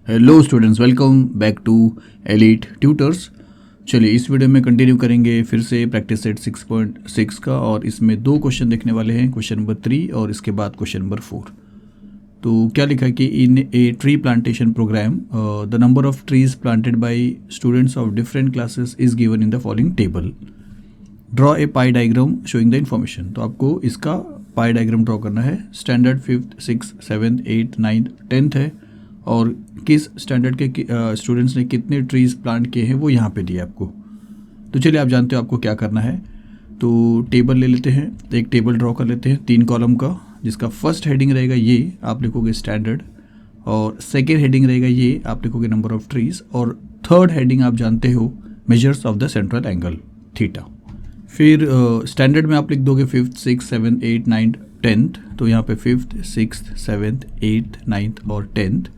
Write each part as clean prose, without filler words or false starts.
Hello students, welcome back to Elite Tutors. चलिए इस video में कंटिन्यू करेंगे फिर से प्रैक्टिस सेट 6.6 का, और इसमें दो क्वेश्चन देखने वाले हैं, क्वेश्चन नंबर 3 और इसके बाद क्वेश्चन नंबर 4। तो क्या लिखा है कि in a tree plantation programme the number of trees planted by students of different classes is given in the following table. Draw a pie diagram showing the information. तो आपको इसका पाई डायग्राम ड्रॉ करना है। Standard 5th 6th 7th 8th 9th 10th है, और किस standard के students ने कितने ट्रीज़ प्लांट किए हैं वो यहाँ पे दिया आपको। तो चलिए आप जानते हो आपको क्या करना है। तो टेबल ले लेते हैं, एक टेबल ड्रॉ कर लेते हैं 3 कॉलम का, जिसका फर्स्ट हेडिंग रहेगा ये आप लिखोगे स्टैंडर्ड, और सेकेंड हेडिंग रहेगा ये आप लिखोगे नंबर ऑफ ट्रीज़, और थर्ड हेडिंग आप जानते हो measures of the central angle theta. फिर स्टैंडर्ड में आप लिख दोगे 5th 6th 7th 8th 9th 10th, तो यहाँ पे 5th 6th 7th 8th 9th और 10th,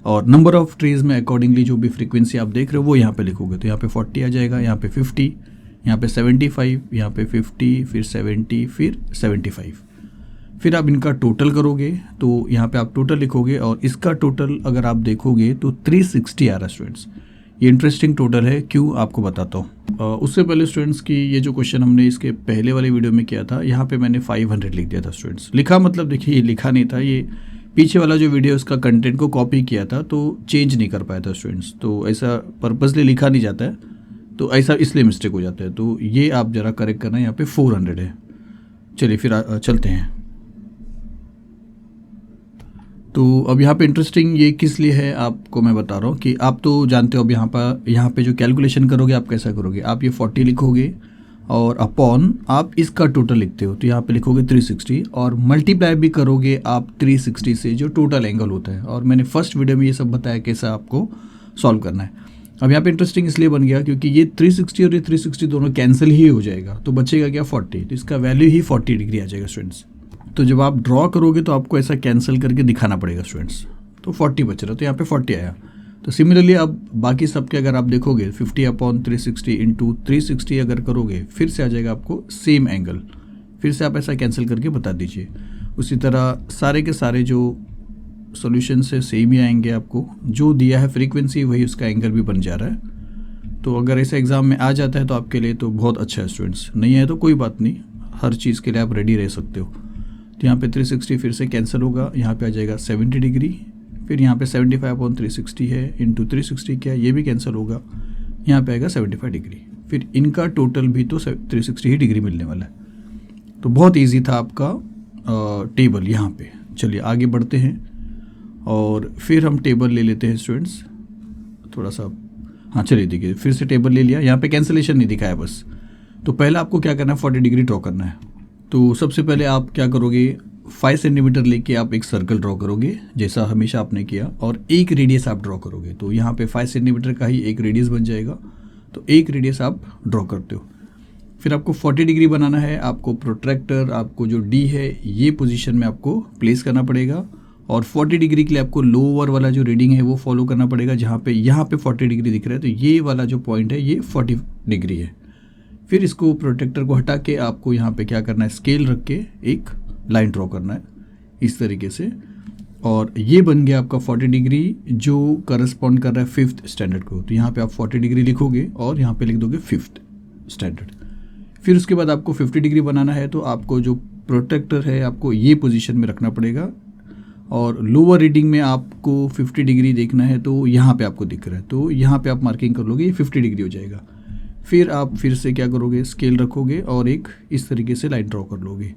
और नंबर ऑफ ट्रीज़ में अकॉर्डिंगली जो भी फ्रीक्वेंसी आप देख रहे हो वो यहाँ पे लिखोगे। तो यहाँ पे 40 आ जाएगा, यहाँ पे 50, यहाँ पे 75, यहाँ पे 50, फिर 70, फिर 75। फिर आप इनका टोटल करोगे, तो यहाँ पे आप टोटल लिखोगे, और इसका टोटल अगर आप देखोगे तो 360 आ रहा है स्टूडेंट्स। ये इंटरेस्टिंग टोटल है, क्यों आपको बताता हूँ। उससे पहले स्टूडेंट्स की ये जो क्वेश्चन हमने इसके पहले वाले वीडियो में किया था, यहाँ पे मैंने 500 लिख दिया था स्टूडेंट्स। लिखा मतलब देखिए ये लिखा नहीं था, ये पीछे वाला जो वीडियो उसका कंटेंट को कॉपी किया था तो चेंज नहीं कर पाया था स्टूडेंट्स। तो ऐसा पर्पसली लिखा नहीं जाता है, तो ऐसा इसलिए मिस्टेक हो जाता है। तो ये आप ज़रा करेक्ट करना, यहाँ पे 400 है। चलिए फिर चलते हैं। तो अब यहाँ पे इंटरेस्टिंग ये किस लिए है आपको मैं बता रहा हूँ कि आप तो जानते हो अब यहाँ पे जो कैलकुलेशन करोगे आप कैसा करोगे, आप ये 40 लिखोगे और अपॉन आप इसका टोटल लिखते हो, तो यहाँ पे लिखोगे 360, और मल्टीप्लाई भी करोगे आप 360 से जो टोटल एंगल होता है। और मैंने फर्स्ट वीडियो में ये सब बताया कैसा आपको सॉल्व करना है। अब यहाँ पे इंटरेस्टिंग इसलिए बन गया क्योंकि ये 360 और ये 360 दोनों कैंसिल ही हो जाएगा, तो बचेगा क्या 40, तो इसका वैल्यू ही 40 डिग्री आ जाएगा स्टूडेंट्स। तो जब आप ड्रॉ करोगे तो आपको ऐसा कैंसिल करके दिखाना पड़ेगा स्टूडेंट्स। तो 40 बच रहा, तो यहाँ पे 40 आया। तो सिमिलरली अब बाकी सब के अगर आप देखोगे 50/360 इंटू 360 अगर करोगे, फिर से आ जाएगा आपको सेम एंगल। फिर से आप ऐसा कैंसिल करके बता दीजिए। उसी तरह सारे के सारे जो सॉल्यूशन से सेम ही आएंगे, आपको जो दिया है फ्रीक्वेंसी वही उसका एंगल भी बन जा रहा है। तो अगर ऐसे एग्जाम में आ जाता है तो आपके लिए तो बहुत अच्छा है स्टूडेंट्स, नहीं है तो कोई बात नहीं, हर चीज़ के लिए आप रेडी रह सकते हो। तो यहाँ पे 360 फिर से कैंसिल होगा, यहाँ पे आ जाएगा 70 डिग्री, फिर यहाँ पे 75/360 है इंटू 360 क्या है, ये भी कैंसिल होगा, यहाँ पे आएगा 75 डिग्री। फिर इनका टोटल भी तो 360 ही डिग्री मिलने वाला है। तो बहुत इजी था आपका टेबल यहाँ पे। चलिए आगे बढ़ते हैं, और फिर हम टेबल ले लेते हैं स्टूडेंट्स थोड़ा सा। हाँ चलिए देखिए, फिर से टेबल ले लिया, यहाँ पे कैंसिलेशन नहीं दिखाया बस। तो पहले आपको क्या करना है, 40 डिग्री ड्रॉ करना है। तो सबसे पहले आप क्या करोगे, 5 सेंटीमीटर लेके आप एक सर्कल ड्रॉ करोगे जैसा हमेशा आपने किया, और एक रेडियस आप ड्रॉ करोगे। तो यहाँ पे 5 सेंटीमीटर का ही एक रेडियस बन जाएगा, तो एक रेडियस आप ड्रॉ करते हो। फिर आपको 40 डिग्री बनाना है, आपको प्रोट्रैक्टर, आपको जो डी है ये पोजीशन में आपको प्लेस करना पड़ेगा, और 40 डिग्री के लिए आपको लोअर वाला जो रीडिंग है वो फॉलो करना पड़ेगा। जहाँ पे यहाँ पे 40 डिग्री दिख रहा है, तो ये वाला जो पॉइंट है ये 40 डिग्री है। फिर इसको प्रोटेक्टर को हटा के आपको यहाँ पे क्या करना है, स्केल रख के एक लाइन ड्रॉ करना है इस तरीके से, और ये बन गया आपका 40 डिग्री जो करस्पॉन्ड कर रहा है 5th स्टैंडर्ड को। तो यहाँ पे आप 40 डिग्री लिखोगे और यहाँ पे लिख दोगे 5th स्टैंडर्ड। फिर उसके बाद आपको 50 डिग्री बनाना है, तो आपको जो प्रोटेक्टर है आपको ये पोजीशन में रखना पड़ेगा, और लोअर रीडिंग में आपको 50 डिग्री देखना है, तो यहाँ पे आपको दिख रहा है, तो यहाँ पे आप मार्किंग कर लोगे, ये 50 डिग्री हो जाएगा। फिर आप फिर से क्या करोगे, स्केल रखोगे और एक इस तरीके से लाइन ड्रॉ कर लोगे,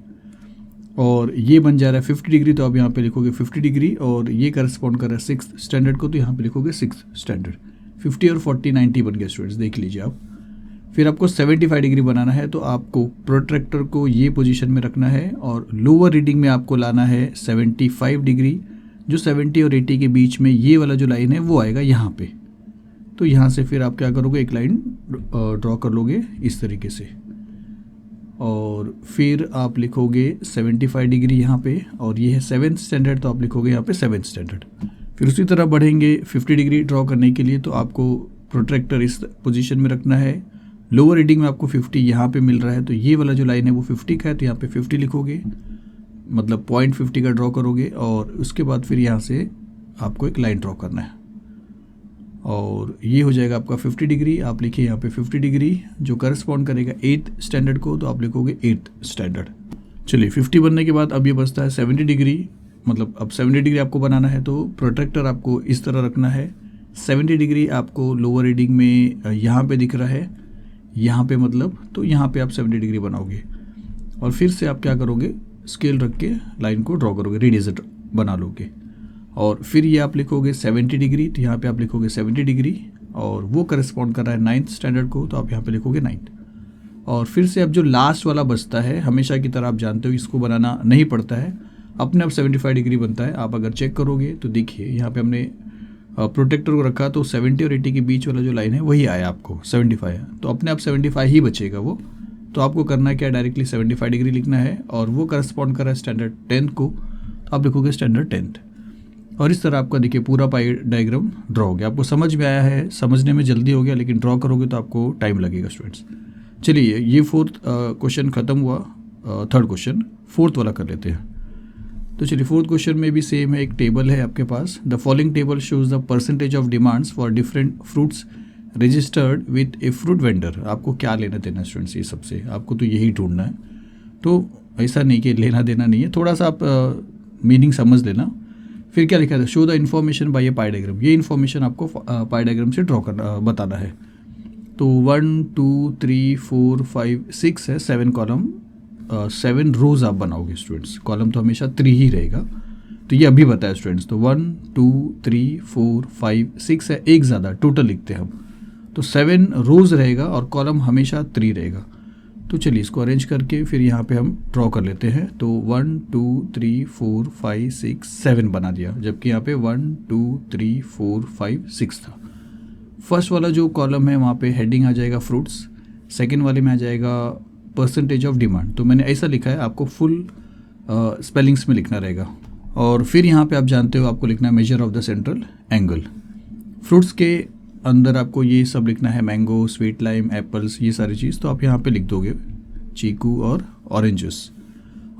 और ये बन जा रहा है 50 डिग्री। तो आप यहाँ पे लिखोगे 50 डिग्री, और ये करस्पॉन्ड कर रहा है 6th स्टैंडर्ड को, तो यहाँ पे लिखोगे 6th स्टैंडर्ड। 50 और 40 90 बन गया स्टूडेंट्स, देख लीजिए आप। फिर आपको 75 डिग्री बनाना है, तो आपको प्रोट्रैक्टर को ये पोजीशन में रखना है, और लोअर रीडिंग में आपको लाना है 75 डिग्री। जो 70 और 80 के बीच में ये वाला जो लाइन है वो आएगा यहाँ पे। तो यहाँ से फिर आप क्या करोगे, एक लाइन ड्रॉ कर लोगे इस तरीके से, और फिर आप लिखोगे 75 डिग्री यहाँ पे, और ये है 7th स्टैंडर्ड, तो आप लिखोगे यहाँ पे 7th स्टैंडर्ड। फिर उसी तरह बढ़ेंगे 50 डिग्री ड्रॉ करने के लिए, तो आपको प्रोट्रैक्टर इस पोजीशन में रखना है। लोअर रीडिंग में आपको 50 यहाँ पे मिल रहा है, तो ये वाला जो लाइन है वो 50 का है, तो यहाँ पे 50 लिखोगे, मतलब 0.50 का ड्रॉ करोगे, और उसके बाद फिर यहाँ से आपको एक लाइन ड्रॉ करना है। और ये हो जाएगा आपका 50 डिग्री। आप लिखिए यहाँ पे 50 डिग्री जो करस्पॉन्ड करेगा 8th स्टैंडर्ड को, तो आप लिखोगे 8th स्टैंडर्ड। चलिए 50 बनने के बाद अब ये बचता है 70 डिग्री। मतलब अब 70 डिग्री आपको बनाना है तो प्रोट्रैक्टर आपको इस तरह रखना है। 70 डिग्री आपको लोअर रीडिंग में यहाँ पे दिख रहा है, यहाँ पे मतलब, तो यहाँ पे आप 70 डिग्री बनाओगे और फिर से आप क्या करोगे, स्केल रख के लाइन को ड्रॉ करोगे, रेडियस बना लोगे और फिर ये आप लिखोगे 70 डिग्री। तो यहाँ पे आप लिखोगे 70 डिग्री और वो करस्पॉन्ड कर रहा है 9th स्टैंडर्ड को, तो आप यहाँ पे लिखोगे 9th। और फिर से अब जो लास्ट वाला बचता है, हमेशा की तरह आप जानते हो इसको बनाना नहीं पड़ता है, अपने आप 75 डिग्री बनता है। आप अगर चेक करोगे तो देखिए यहाँ पे हमने प्रोटेक्टर को रखा तो 70 और 80 के बीच वाला जो लाइन है वही आया आपको 75, तो अपने आप 75 ही बचेगा वो। तो आपको करना क्या, डायरेक्टली 75 डिग्री लिखना है और वो करस्पॉन्ड कर रहा है स्टैंडर्ड 10th को, तो आप लिखोगे स्टैंडर्ड 10th। और इस तरह आपका देखिए पूरा पाई डायग्राम ड्रॉ हो गया। आपको समझ में आया है, समझने में जल्दी हो गया, लेकिन ड्रॉ करोगे तो आपको टाइम लगेगा स्टूडेंट्स। चलिए ये 4th क्वेश्चन ख़त्म हुआ। 3rd क्वेश्चन 4th वाला कर लेते हैं। तो चलिए 4th क्वेश्चन में भी सेम है, एक टेबल है आपके पास। The following table shows the percentage of demands for different fruits registered with a fruit vendor. आपको क्या लेना देना स्टूडेंट्स, ये सबसे आपको तो यही ढूंढना है। तो ऐसा नहीं कि लेना देना नहीं है, थोड़ा सा आप मीनिंग समझ लेना। फिर क्या लिखा है, show the information bye A pie diagram. ये इन्फॉर्मेशन आपको पाई डायग्राम से ड्रॉ करना बताना है। तो 1 2 3 4 5 6 है, 7 कॉलम, 7 रोज आप बनाओगे स्टूडेंट्स। कॉलम तो हमेशा 3 ही रहेगा, तो ये अभी बताया स्टूडेंट्स। तो 1 2 3 4 5 6 है, एक ज़्यादा टोटल लिखते हैं हम, तो 7 रोज रहेगा और कॉलम हमेशा 3 रहेगा। तो चलिए इसको अरेंज करके फिर यहाँ पे हम ड्रॉ कर लेते हैं। तो 1 2 3 4 5 6 7 बना दिया, जबकि यहाँ पे 1 2 3 4 5 6 था। फर्स्ट वाला जो कॉलम है वहाँ पे हेडिंग आ जाएगा फ्रूट्स, सेकंड वाले में आ जाएगा परसेंटेज ऑफ डिमांड। तो मैंने ऐसा लिखा है, आपको फुल स्पेलिंग्स में लिखना रहेगा। और फिर यहाँ पे आप जानते हो आपको लिखना है measure of the central angle. Fruits के अंदर आपको ये सब लिखना है, मैंगो, स्वीट लाइम, एप्पल्स, ये सारी चीज़ तो आप यहाँ पे लिख दोगे, चीकू और ऑरेंजेस।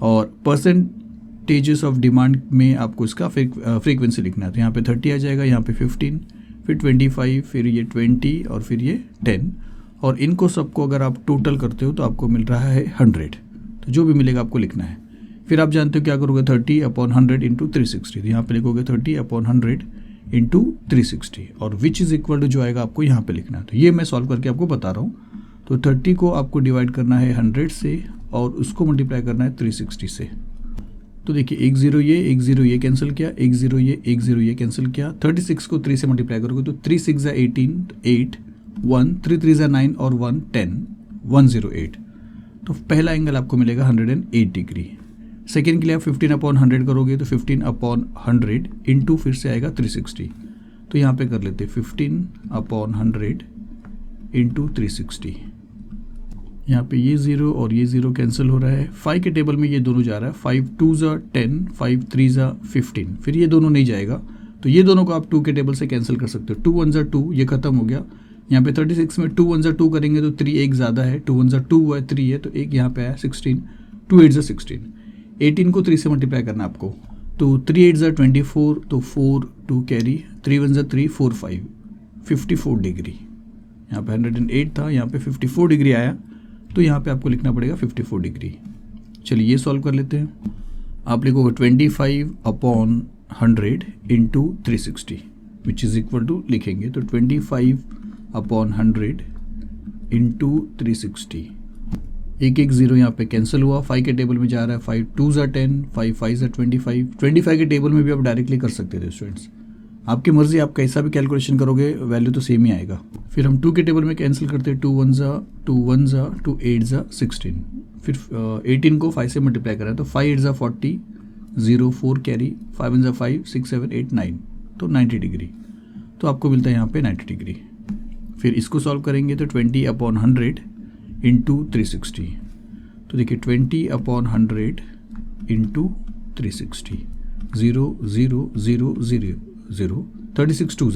और परसेंटेजेस ऑफ डिमांड में आपको इसका फ्रीक्वेंसी लिखना है। तो यहाँ पे 30 आ जाएगा, यहाँ पे 15, फिर 25, फिर ये 20 और फिर ये 10। और इनको सबको अगर आप टोटल करते हो तो आपको मिल रहा है 100। तो जो भी मिलेगा आपको लिखना है। फिर आप जानते हो क्या करोगे, 30/100 इंटू 360। तो यहाँ पे लिखोगे 30/100 इंटू 360 और विच इज़ इक्वल टू जो आएगा आपको यहाँ पे लिखना है। तो ये मैं सॉल्व करके आपको बता रहा हूँ। तो 30 को आपको डिवाइड करना है 100 से और उसको मल्टीप्लाई करना है 360 से। तो देखिए 1 0 ये कैंसिल किया, 1 0 ये कैंसिल किया। 36 को 3 से मल्टीप्लाई करोगे तो 3 6 18, 8 1 3 3 9 और 1 10, 108। तो पहला एंगल आपको मिलेगा 108 डिग्री। सेकेंड के लिए आप 15/100 करोगे तो 15/100 इंटू फिर से आएगा 360। तो यहाँ पे कर लेते 15/100 इंटू 360। यहाँ पे ये 0 और ये 0 कैंसिल हो रहा है। 5 के टेबल में ये दोनों जा रहा है, 5 2 10, 5 3 15। फिर ये दोनों नहीं जाएगा, तो ये दोनों को आप 2 के टेबल से कैंसिल कर सकते हो। 2 1 2, ये खत्म हो गया। यहाँ पे 36 में 2 1 2 करेंगे तो 3 एक ज़्यादा है, 2 1 2 हुआ है, 3 है, तो एक यहाँ पे आया 16, 2 8 16। 18 को 3 से मल्टीप्लाई करना आपको, तो 3 8 24, तो 4 2 कैरी, 3 1 3 4 5, 54 डिग्री। यहाँ पे 108 था, यहाँ पे 54 डिग्री आया, तो यहाँ पे आपको लिखना पड़ेगा 54 डिग्री। चलिए ये सॉल्व कर लेते हैं। आप लिखोगे 25/100 into 360 which is equal to, लिखेंगे तो 25/100 इंटू 360। एक 0 यहाँ पे कैंसिल हुआ। 5 के टेबल में जा रहा है, 5 2 10, 5 5 25। 25 के टेबल में भी आप डायरेक्टली कर सकते थे स्टूडेंट्स, आपकी मर्जी, आप कैसा भी कैलकुलेशन करोगे वैल्यू तो सेम ही आएगा। फिर हम 2 के टेबल में कैंसिल करते हैं, 2 1 2 1 2 8 16। फिर 18 को 5 से मल्टीप्लाई करा तो 5 8 40, 0 4 कैरी, 5 1 5 6 7 8 9, तो 90 डिग्री। तो आपको मिलता है यहाँ पे 90 डिग्री। फिर इसको सॉल्व करेंगे तो 20/100 इंटू 360। तो देखिए 20/100 इंटू 360, 0 0 0 0 0, 36 2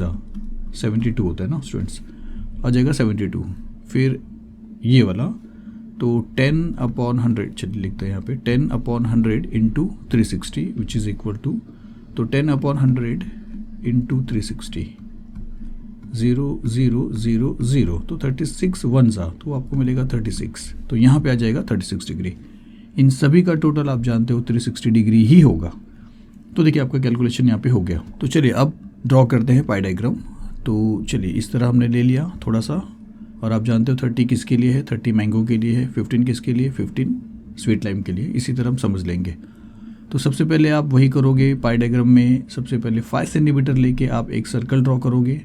72 होता है ना स्टूडेंट्स, आ जाएगा 72। फिर ये वाला तो 10/100, चलिए लिखते हैं यहाँ पे 10/100 into 360 which is equal to, तो 10/100 इंटू 360, 0 0 0 0, तो 36 वन सा, तो आपको मिलेगा 36, तो यहाँ पे आ जाएगा 36 डिग्री। इन सभी का टोटल आप जानते हो 360 डिग्री ही होगा। तो देखिए आपका कैलकुलेशन यहाँ पे हो गया। तो चलिए अब ड्रॉ करते हैं पाई डायग्राम। तो चलिए इस तरह हमने ले लिया थोड़ा सा, और आप जानते हो 30 किसके लिए है, 30 मैंगो के लिए है, 15 किसके लिए, 15 स्वीट लाइम के लिए। इसी तरह हम समझ लेंगे। तो सबसे पहले आप वही करोगे पाई डायग्राम में, सबसे पहले 5 सेंटीमीटर लेके आप एक सर्कल ड्रॉ करोगे,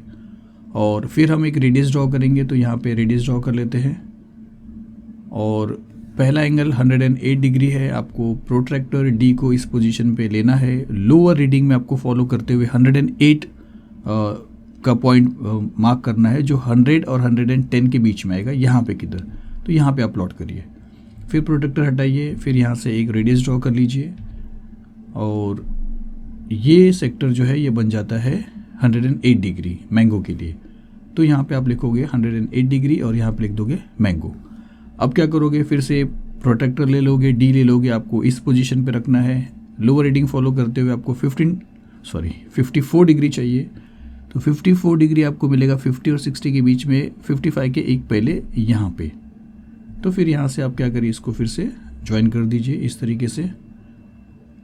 और फिर हम एक रेडियस ड्रॉ करेंगे। तो यहाँ पे रेडियस ड्रॉ कर लेते हैं, और पहला एंगल 108 डिग्री है। आपको प्रोट्रैक्टर डी को इस पोजीशन पे लेना है। लोअर रीडिंग में आपको फॉलो करते हुए 108 का पॉइंट मार्क करना है, जो 100 और 110 के बीच में आएगा, यहाँ पे किधर। तो यहाँ पे आप प्लॉट करिए, फिर प्रोट्रैक्टर हटाइए, फिर यहाँ से एक रेडियस ड्रॉ कर लीजिए, और ये सेक्टर जो है ये बन जाता है 108 डिग्री मैंगो के लिए। तो यहाँ पे आप लिखोगे 108 डिग्री और यहाँ पे लिख दोगे मैंगो। अब क्या करोगे, फिर से प्रोट्रैक्टर ले लोगे, डी ले लोगे, आपको इस पोजीशन पे रखना है। लोअर रीडिंग फॉलो करते हुए आपको 54 डिग्री चाहिए। तो 54 डिग्री आपको मिलेगा 50 और 60 के बीच में, 55 के एक पहले यहाँ पे। तो फिर यहाँ से आप क्या करिए, इसको फिर से ज्वाइन कर दीजिए इस तरीके से,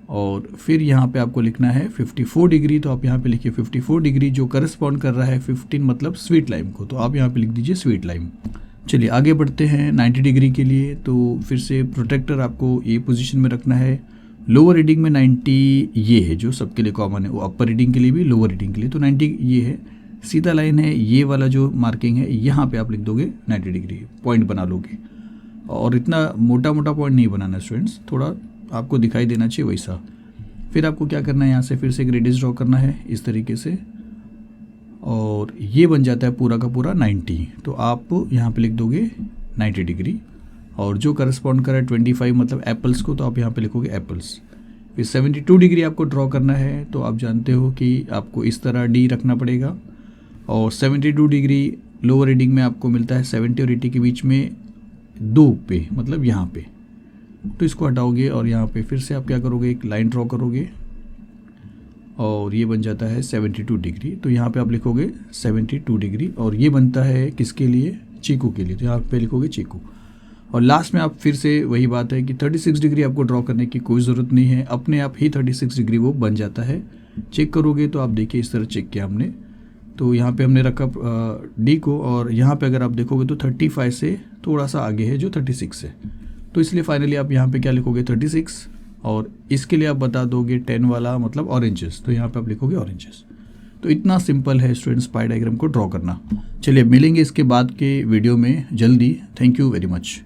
और फिर यहाँ पे आपको लिखना है 54 डिग्री। तो आप यहाँ पे लिखिए 54 डिग्री, जो करस्पॉन्ड कर रहा है 15 मतलब स्वीट लाइम को। तो आप यहाँ पे लिख दीजिए स्वीट लाइम। चलिए आगे बढ़ते हैं 90 डिग्री के लिए। तो फिर से प्रोट्रैक्टर आपको ये पोजीशन में रखना है। लोअर रीडिंग में 90 ये है, जो सबके लिए कॉमन है, वो अपर रीडिंग के लिए भी लोअर रीडिंग के लिए। तो 90 ये है, सीधा लाइन है, ये वाला जो मार्किंग है यहाँ पे आप लिख दोगे 90 डिग्री, पॉइंट बना लोगे। और इतना मोटा मोटा पॉइंट नहीं बनाना स्टूडेंट्स, थोड़ा आपको दिखाई देना चाहिए वैसा। फिर आपको क्या करना है, यहाँ से फिर से एक रेडियस ड्रॉ करना है इस तरीके से, और ये बन जाता है पूरा का पूरा 90। तो आप यहाँ पे लिख दोगे 90 डिग्री, और जो करस्पॉन्ड कर रहा है 25 मतलब एप्पल्स को, तो आप यहाँ पे लिखोगे एप्पल्स। फिर 72 डिग्री आपको ड्रॉ करना है। तो आप जानते हो कि आपको इस तरह डी रखना पड़ेगा, और 72 डिग्री लोअर रीडिंग में आपको मिलता है 70 और 80 के बीच में 2 पे, मतलब यहाँ पे। तो इसको हटाओगे और यहाँ पे फिर से आप क्या करोगे, एक लाइन ड्रॉ करोगे, और ये बन जाता है 72 डिग्री। तो यहाँ पे आप लिखोगे 72 डिग्री, और ये बनता है किसके लिए, चीकू के लिए। तो यहाँ पे लिखोगे चीकू। और लास्ट में आप फिर से वही बात है कि 36 डिग्री आपको ड्रॉ करने की कोई ज़रूरत नहीं है, अपने आप ही 36 डिग्री वो बन जाता है। चेक करोगे तो आप देखिए इस तरह चेक किया हमने। तो यहाँ पे हमने रखा डी को, और यहाँ पे अगर आप देखोगे तो 35 से थोड़ा सा आगे है जो 36 है। तो इसलिए फाइनली आप यहाँ पे क्या लिखोगे 36, और इसके लिए आप बता दोगे 10 वाला मतलब ऑरेंजेस। तो यहाँ पे आप लिखोगे ऑरेंजेस। तो इतना सिंपल है स्टूडेंट्स पाई डायग्राम को ड्रॉ करना। चलिए मिलेंगे इसके बाद के वीडियो में जल्दी। Thank you very much.